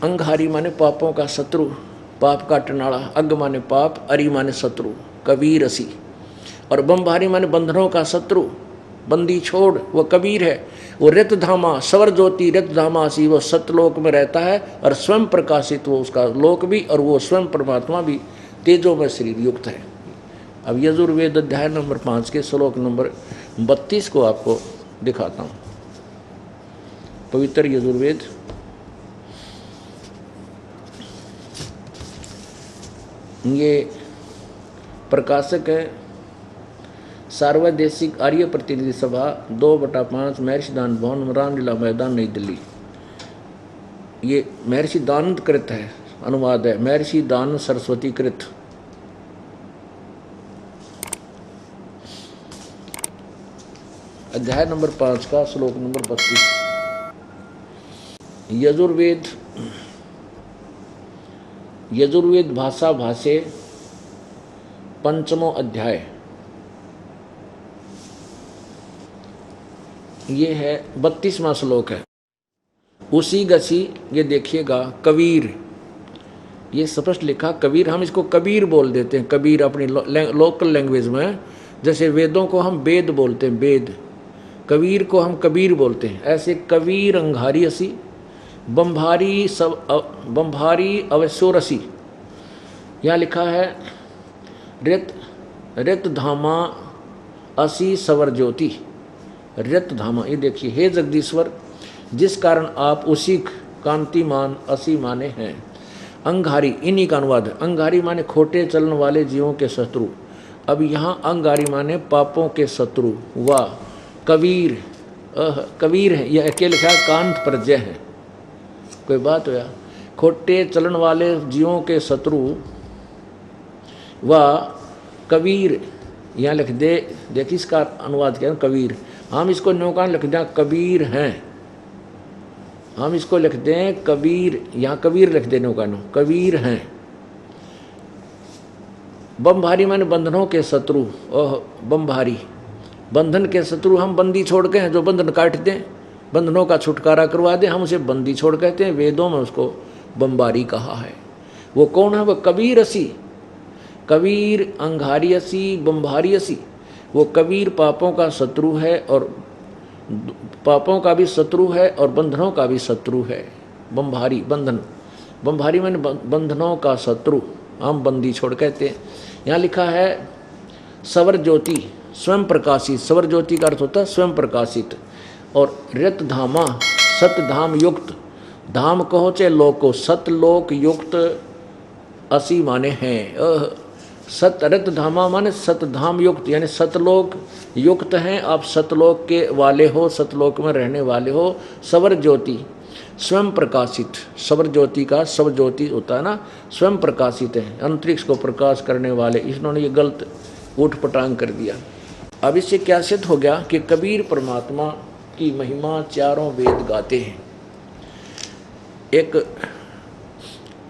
अंगारी माने पापों का शत्रु, पाप का टनाड़ा। अग माने पाप, अरि माने शत्रु, कबीर असी। और बम्भारी माने बंधनों का शत्रु, बंदी छोड़, वो कबीर है। वो रित धामा सवर ज्योति रित धामा सी, वो सतलोक में रहता है और स्वयं प्रकाशित, वो उसका लोक भी और वो स्वयं परमात्मा भी तेजो में शरीर युक्त है। अब यजुर्वेद अध्याय नंबर 5 के श्लोक नंबर 32 को आपको दिखाता हूँ। पवित्र यजुर्वेद ये प्रकाशक है सार्वदेशिक आर्य प्रतिनिधि सभा 2/5 महर्षि दान भवन रामलीला मैदान नई दिल्ली। ये महर्षि दानंद कृत है, अनुवाद है महर्षि दान सरस्वती कृत। अध्याय नंबर 5 का श्लोक नंबर 32। यजुर्वेद भाषा भाष्य 5वां अध्याय। ये है 32वां श्लोक है। उसी गसी, ये देखिएगा कबीर, ये स्पष्ट लिखा कबीर। हम इसको कबीर बोल देते हैं, कबीर अपनी लोकल लैंग्वेज में। जैसे वेदों को हम वेद बोलते हैं, वेद, कबीर को हम कबीर बोलते हैं। ऐसे कबीर अंगारी असी, बम्भारी अवश्योरसी। यहाँ लिखा है रित धामा असी सवर ज्योति, रित धामा। ये देखिए, हे जगदीश्वर, जिस कारण आप उसी कांतिमान असी माने हैं। अंगारी, इन्हीं का अनुवाद है। अंगारी माने खोटे चलन वाले जीवों के शत्रु। अब यहाँ अंगारी माने पापों के शत्रु। वाह, कबीर, कबीर है, यह अकेले लिखा कांत प्रजय है। कोई बात हो या, खोटे चलन वाले जीवों के शत्रु व कबीर। यहाँ लिख दे, देखिए इसका अनुवाद क्या है, कबीर। हम इसको न्योकान लिख दें कबीर हैं, हम इसको लिख दें कबीर, यहाँ कबीर लिख दें न्योकान, कबीर हैं। बम्भारी माने बंधनों के शत्रु। ओह, बम्भारी बंधन के शत्रु। हम बंदी छोड़ के हैं, जो बंधन काट दें, बंधनों का छुटकारा करवा दें, हम उसे बंदी छोड़ कहते हैं। वेदों में उसको बम्बारी कहा है। वो कौन है? वो कबीर असी, कबीर अंगारी असी, बम्भारी असी। वो कबीर पापों का शत्रु है और पापों का भी शत्रु है और बंधनों का भी शत्रु है। बम्भारी, बंधन, बम्भारी माने बंधनों का शत्रु, हम बंदी छोड़ कहते हैं। यहाँ लिखा है सवर ज्योति, स्वयं प्रकाशित। सवर ज्योति का अर्थ होता है स्वयं प्रकाशित। और रित धामा, सतधाम युक्त। धाम कहो चाहे लोको, सतलोक युक्त असी माने हैं। सत रित धामा माने सतधाम युक्त, यानी सतलोक युक्त हैं आप, सतलोक के वाले हो, सतलोक में रहने वाले हो। सवर ज्योति, स्वयं प्रकाशित। सवर ज्योति का सब ज्योति होता है ना, स्वयं प्रकाशित है, अंतरिक्ष को प्रकाश करने वाले। इन्होंने ये गलत ऊट-पटांग कर दिया। अब इससे क्या सिद्ध हो गया कि कबीर परमात्मा की महिमा चारों वेद गाते हैं। एक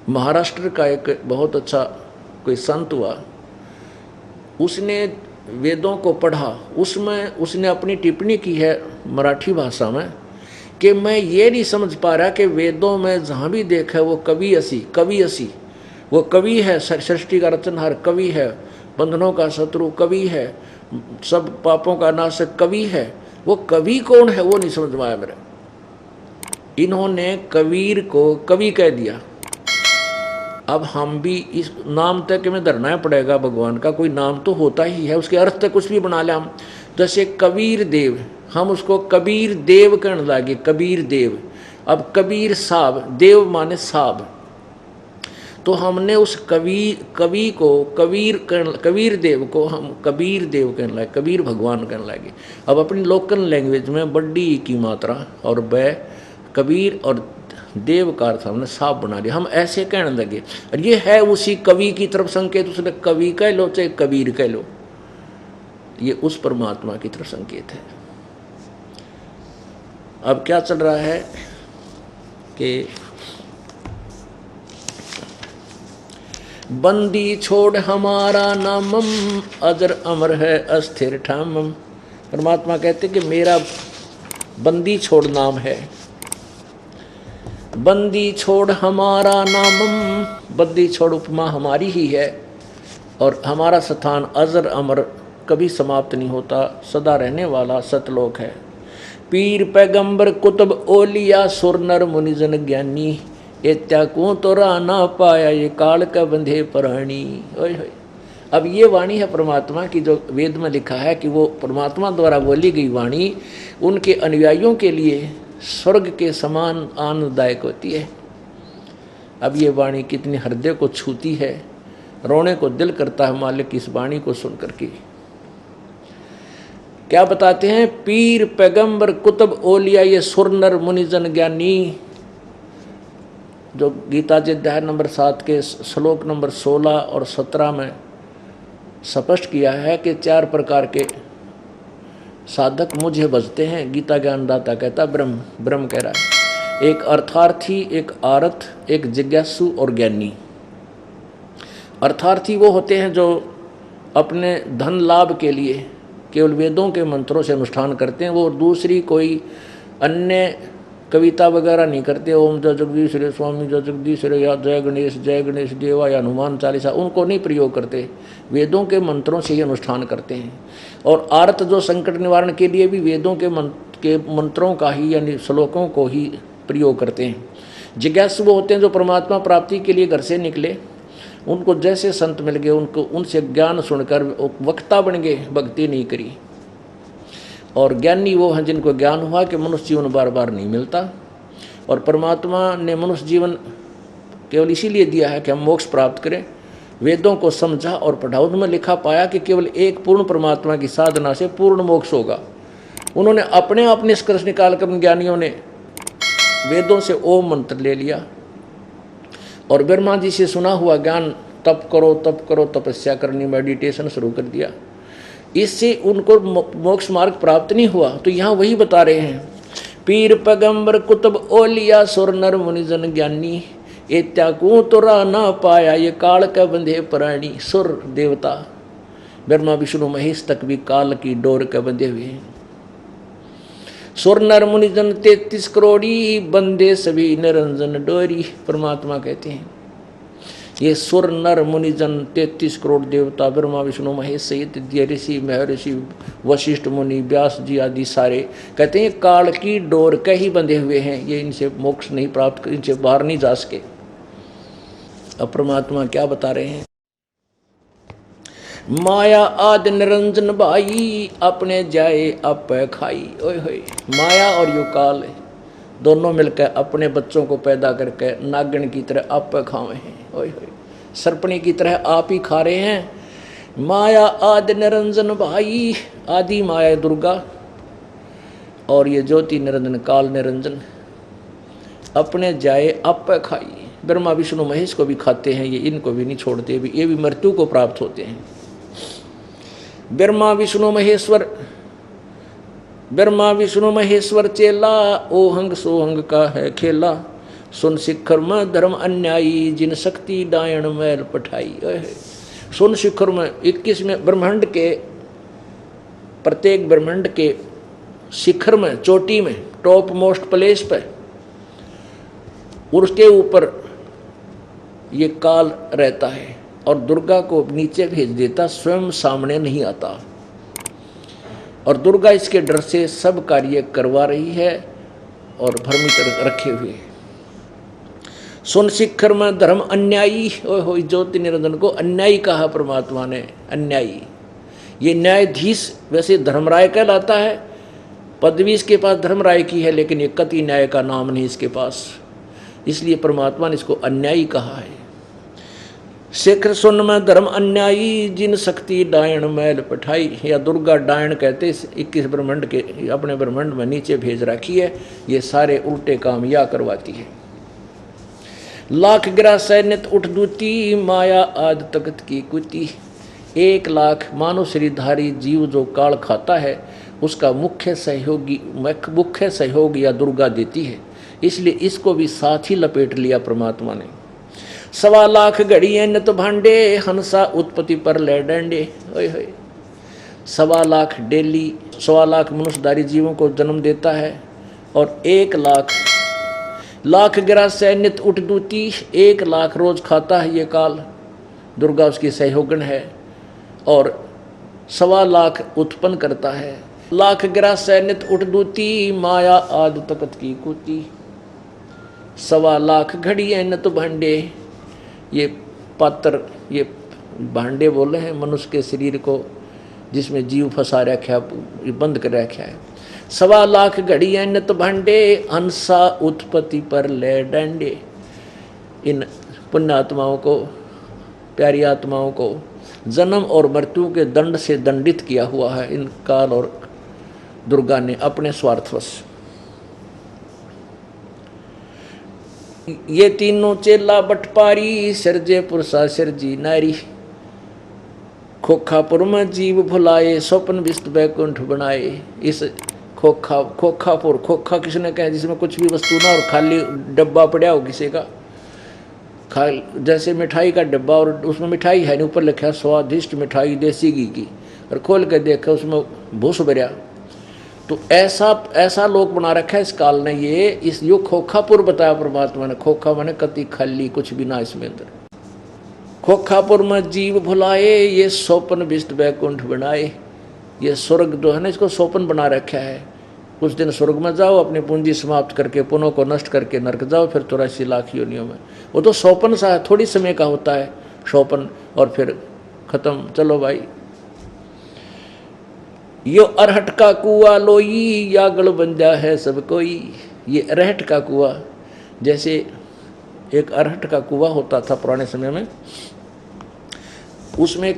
महाराष्ट्र का एक बहुत अच्छा कोई संत हुआ, उसने वेदों को पढ़ा। उसमें उसने अपनी टिप्पणी की है मराठी भाषा में कि मैं ये नहीं समझ पा रहा कि वेदों में जहाँ भी देखा वो कवि असी, कवि असी। वो कवि है, सृष्टि का रचनहार कवि है, बंधनों का शत्रु कवि है, सब पापों का नाशक कवि है। वो कवि कौन है वो नहीं समझ में आया मेरे। इन्होंने कबीर को कवि कह दिया। अब हम भी इस नाम तक में धरना पड़ेगा, भगवान का कोई नाम तो होता ही है, उसके अर्थ तक कुछ भी बना ले हम। जैसे कबीर देव, हम उसको कबीर देव कहने लगे, कबीर देव। अब कबीर साहब, देव माने साहब, तो हमने उस कवि को कबीर देव को हम कबीर देव कहने लगे, कबीर भगवान कहने लगे। अब अपनी लोकल लैंग्वेज में बड्डी की मात्रा और बै कबीर और देव का अर्थ हमने साफ बना दिया, हम ऐसे कहने लगे। और ये है उसी कवि की तरफ संकेत, उसने कवि कह लो चाहे कबीर कह लो, ये उस परमात्मा की तरफ संकेत है। अब क्या चल रहा है कि बंदी छोड़ हमारा नामम, अजर अमर है अस्थिर ठामम। परमात्मा कहते कि मेरा बंदी छोड़ नाम है, बंदी छोड़ हमारा नामम, बंदी छोड़ उपमा हमारी ही है, और हमारा स्थान अजर अमर कभी समाप्त नहीं होता, सदा रहने वाला सतलोक है। पीर पैगंबर कुतुब ओलिया सुर नर मुनिजन ज्ञानी, ये त्यागों तो ना पाया ये काल का बंधे प्राणी। ओए होए। अब ये वाणी है परमात्मा की, जो वेद में लिखा है कि वो परमात्मा द्वारा बोली गई वाणी उनके अनुयायियों के लिए स्वर्ग के समान आनंददायक होती है। अब ये वाणी कितनी हृदय को छूती है, रोने को दिल करता है मालिक इस वाणी को सुन करके। क्या बताते हैं? पीर पैगंबर कुतुब ओलिया ये सुर नर मुनिजन ज्ञानी, जो गीता जी अध्याय नंबर 7 के श्लोक नंबर 16 और 17 में स्पष्ट किया है कि 4 प्रकार के साधक मुझे भजते हैं। गीता ज्ञानदाता कहता ब्रह्म, ब्रह्म कह रहा है। एक अर्थार्थी, एक आरत, एक जिज्ञासु और ज्ञानी। अर्थार्थी वो होते हैं जो अपने धन लाभ के लिए केवल वेदों के मंत्रों से अनुष्ठान करते हैं, वो दूसरी कोई अन्य कविता वगैरह नहीं करते। ओम जय जगदीश रे स्वामी जय जगदीश रे, या जय गणेश देवा, या हनुमान चालीसा, उनको नहीं प्रयोग करते, वेदों के मंत्रों से ही अनुष्ठान करते हैं। और आर्त जो संकट निवारण के लिए भी वेदों के मंत्रों का ही यानी श्लोकों को ही प्रयोग करते हैं। जिज्ञासु वो होते हैं जो परमात्मा प्राप्ति के लिए घर से निकले, उनको जैसे संत मिल गए उनको उनसे ज्ञान सुनकर वक्ता बन गए, भक्ति नहीं करी। और ज्ञानी वो हैं जिनको ज्ञान हुआ कि मनुष्य जीवन बार बार नहीं मिलता, और परमात्मा ने मनुष्य जीवन केवल इसीलिए दिया है कि हम मोक्ष प्राप्त करें। वेदों को समझा और पढ़ा, उनमें लिखा पाया कि केवल एक पूर्ण परमात्मा की साधना से पूर्ण मोक्ष होगा। उन्होंने अपने आप निष्कर्ष निकाल कर ज्ञानियों ने वेदों से ओम मंत्र ले लिया और ब्रह्मा जी से सुना हुआ ज्ञान तप करो तपस्या करनी, मेडिटेशन शुरू कर दिया। इससे उनको मोक्ष मार्ग प्राप्त नहीं हुआ। तो यहाँ वही बता रहे हैं, पीर पैगंबर कुतुब ओलिया सुर नर मुनिजन ज्ञानी, ये त्यागों तो ना पाया ये काल का बंधे प्राणी। सुर देवता ब्रह्मा विष्णु महेश तक भी काल की डोर के बंधे हुए हैं। सुर नर मुनिजन 33 करोड़ी, बंदे सभी निरंजन डोरी। परमात्मा कहते हैं ये सुर नर मुनिजन 33 करोड़ देवता ब्रह्मा विष्णु महेश सहित ऋषि महर्षि वशिष्ठ मुनि व्यास जी आदि सारे कहते हैं काल की डोर के ही बंधे हुए हैं, ये इनसे मोक्ष नहीं प्राप्त, इनसे बाहर नहीं जा सके। अब परमात्मा क्या बता रहे हैं? माया आदि निरंजन भाई, अपने जाए आप खाई। ओए होए, माया और यो काल दोनों मिलकर अपने बच्चों को पैदा करके नागिन की तरह आप खावे हैं। ओए होए, सर्पणी की तरह आप ही खा रहे हैं। माया आदि निरंजन भाई, आदि माया दुर्गा और ये ज्योति निरंजन काल निरंजन, अपने जाए आप खाई। ब्रह्मा विष्णु महेश को भी खाते हैं, ये इनको भी नहीं छोड़ते, भी ये भी मृत्यु को प्राप्त होते हैं। ब्रह्मा विष्णु महेश्वर चेला, ओहंग सोहंग का है खेला। सुन शिखर में धर्म अन्यायी, जिन शक्ति डायण मैल पठाई। सुन शिखर में 21 में ब्रह्मांड के प्रत्येक ब्रह्मांड के शिखर में, चोटी में, टॉप मोस्ट प्लेस पे, उसके ऊपर ये काल रहता है और दुर्गा को नीचे भेज देता, स्वयं सामने नहीं आता। और दुर्गा इसके डर से सब कार्य करवा रही है और भ्रमित रखे हुए। सुन शिखर में धर्म अन्यायी, ओए हो, ज्योति निरंजन को अन्यायी कहा परमात्मा ने। अन्यायी ये न्यायाधीश वैसे धर्मराय कहलाता है, पदवी इसके पास धर्मराय की है, लेकिन ये कति न्याय का नाम नहीं इसके पास, इसलिए परमात्मा ने इसको अन्यायी कहा है। शिखर सुन में धर्म अन्यायी, जिन शक्ति डायण मैल पठाई। या दुर्गा डायण कहते 21 ब्रह्मांड के अपने ब्रह्मांड में नीचे भेज रखी है, ये सारे उल्टे काम या करवाती है। लाख गिरा सैन्यत उठ दूती, माया आद तकत की कुती। 1 लाख मानव शरीरधारी जीव जो काल खाता है, उसका मुख्य सहयोग या दुर्गा देती है, इसलिए इसको भी साथ ही लपेट लिया परमात्मा ने। सवा लाख घड़ियां नित भांडे, हंसा उत्पत्ति पर ले डंडे। ओए होए, सवा लाख डेली, सवा लाख मनुष्यधारी जीवों को जन्म देता है और 1 लाख लाख ग्रास्य नित उठ दूती, 1 लाख रोज खाता है ये काल, दुर्गा उसकी सहयोगन है, और सवा लाख उत्पन्न करता है। लाख ग्रास्य नित उठ दूती, माया आद तकत की कूती। सवा लाख घड़ियां नित भांडे, ये पात्र, ये भांडे बोले हैं मनुष्य के शरीर को जिसमें जीव फंसा रखा, बंद कर रखा है। सवा लाख घड़ियां नित भांडे, हंसा उत्पत्ति पर ले डंडे। इन पुण्य आत्माओं को, प्यारी आत्माओं को जन्म और मृत्यु के दंड से दंडित किया हुआ है इन काल और दुर्गा ने अपने स्वार्थवश। ये तीनों चेला बटपारी, सिरजे पुरुषा सिरजी नारी। खोखापुर में जीव भुलाए, स्वप्न विस्त बैकुंठ बनाए। इस खोखापुर, खोखा किसने कहा जिसमें कुछ भी वस्तु ना और खाली डब्बा पड़ा हो किसी का, जैसे मिठाई का डब्बा और उसमें मिठाई है नहीं, ऊपर लिखा है स्वादिष्ट मिठाई देसी घी की, और खोल के देखा उसमें भूस भरिया। तो ऐसा लोक बना रखा है इस काल ने। ये इस यो खोखापुर बताया परमात्मा ने। खोखा माने कति खाली, कुछ भी ना इसमें अंदर। खोखापुर में जीव भुलाए, ये स्वप्न विष्ट बैकुंठ बनाए। ये स्वर्ग जो है ना, इसको स्वप्न बना रखा है। कुछ दिन स्वर्ग में जाओ, अपनी पूंजी समाप्त करके, पुनों को नष्ट करके नरक जाओ, फिर 84 लाख योनियों में। वो तो स्वप्न सा है, थोड़ी समय का होता है स्वप्न, और फिर खत्म। चलो भाई, यो अरहट का कुआ लोई, यागल बंजा है सब कोई। ये अरहट का कुआ, जैसे एक अरहट का कुआ होता था पुराने समय में, उसमें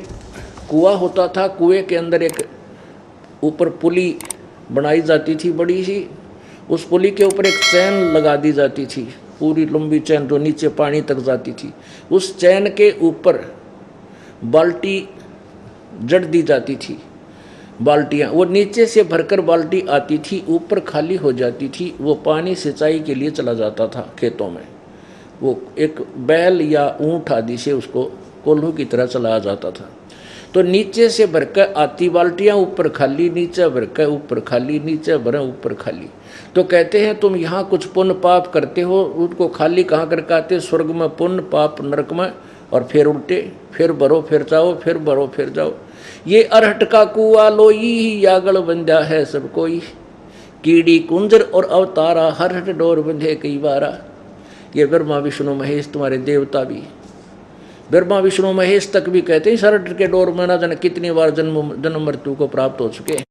कुआ होता था, कुएं के अंदर एक ऊपर पुली बनाई जाती थी बड़ी सी, उस पुली के ऊपर एक चैन लगा दी जाती थी, पूरी लंबी चैन जो नीचे पानी तक जाती थी। उस चैन के ऊपर बाल्टी जड़ दी जाती थी, बाल्टियाँ, वो नीचे से भरकर बाल्टी आती थी, ऊपर खाली हो जाती थी। वो पानी सिंचाई के लिए चला जाता था खेतों में। वो एक बैल या ऊँट आदि से उसको कोल्हू की तरह चलाया जाता था। तो नीचे से भरकर आती बाल्टियाँ, ऊपर खाली, नीचे भरकर ऊपर खाली, नीचे भरे ऊपर खाली। तो कहते हैं तुम यहाँ कुछ पुण्य पाप करते हो, उनको खाली कहाँ करके आते? स्वर्ग में पुण्य, पाप नरक में, और फिर उल्टे, फिर भरो फिर जाओ, फिर भरो फिर जाओ। ये अरहट का कुआ लोई, यागल बंधा है सब कोई। कीड़ी कुंजर और अवतारा, हरहट डोर बंधे कई बारा। ये ब्रह्मा विष्णु महेश तुम्हारे देवता भी, ब्रह्मा विष्णु महेश तक भी कहते हैं सरट के डोर में ना जाने कितनी बार जन्म मृत्यु को प्राप्त हो चुके हैं।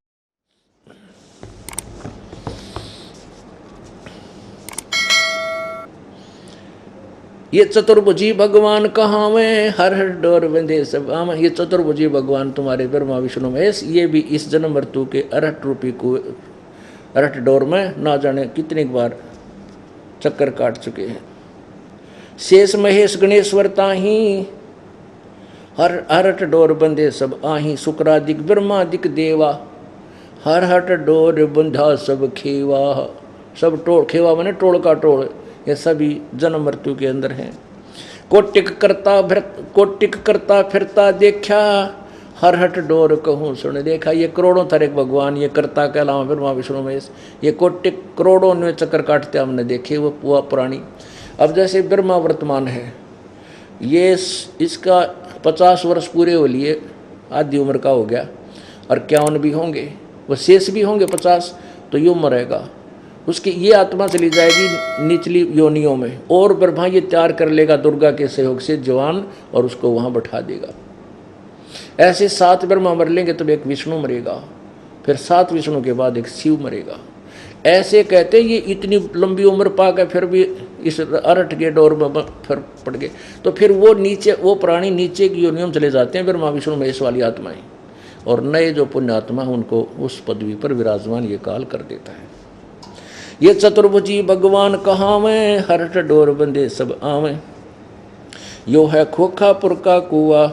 ये चतुर्भुजी भगवान कहावे, हर हर डोर बंधे सब आम। ये चतुर्भुजी भगवान तुम्हारे ब्रह्मा विष्णु महेश, ये भी इस जन्म मृत्यु के अरहट रूपी को अरहट डोर में ना जाने कितनी बार चक्कर काट चुके हैं। शेष महेश गणेश्वर ताही, हर हरट डोर बंधे सब आही। शुक्रादिक ब्रह्मादिक देवा, हर हट डोर बंधा सब खेवा। सब टोल, खेवा माने टोल का टोल, ये सभी जन्म मृत्यु के अंदर हैं। कोटिक करता फिरता देखा, हर हट डोर कहूँ सुन देखा। ये करोड़ों तरह भगवान, ये करता के अलावा ब्रह्मा विष्णु महेश, ये कोटिक करोड़ों में चक्कर काटते हमने देखे, वो पुरानी। अब जैसे ब्रह्मा वर्तमान है, ये इसका 50 वर्ष पूरे हो लिए, आधी उम्र का हो गया, और 51 भी होंगे, वो शेष भी होंगे 50, तो यूँ मरेगा। उसकी ये आत्मा चली जाएगी निचली योनियों में, और ब्रह्मा ये तैयार कर लेगा दुर्गा के सहयोग से जवान, और उसको वहाँ बैठा देगा। ऐसे 7 ब्रह्मा मर लेंगे तब एक विष्णु मरेगा, फिर 7 विष्णु के बाद एक शिव मरेगा। ऐसे कहते ये इतनी लंबी उम्र पा गए फिर भी इस अरहट के डोर में फिर पड़ गए। तो फिर वो नीचे, वो प्राणी नीचे की योनियों में चले जाते हैं ब्रह्मा विष्णु महेश वाली आत्माएं, और नए जो पुण्य आत्मा उनको उस पदवी पर विराजमान ये काल कर देता है। ये चतुर्भुजी भगवान कहावें, हरहट डोर बंधे सब आवें। यो है खोखापुर का कुआ,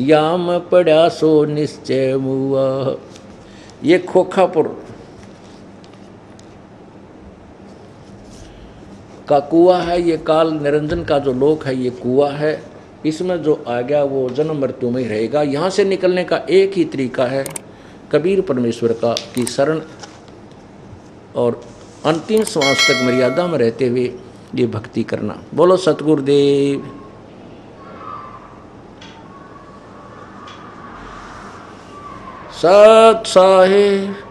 याम पड़ा सो निश्चय मुआ। ये खोखापुर का कुआं है, ये काल निरंजन का जो लोक है ये कुआं है, इसमें जो आ गया वो जन्म मृत्यु में ही रहेगा। यहाँ से निकलने का एक ही तरीका है, कबीर परमेश्वर का की शरण और अंतिम श्वास तक मर्यादा में रहते हुए ये भक्ति करना। बोलो सतगुरुदेव। सत साहिब।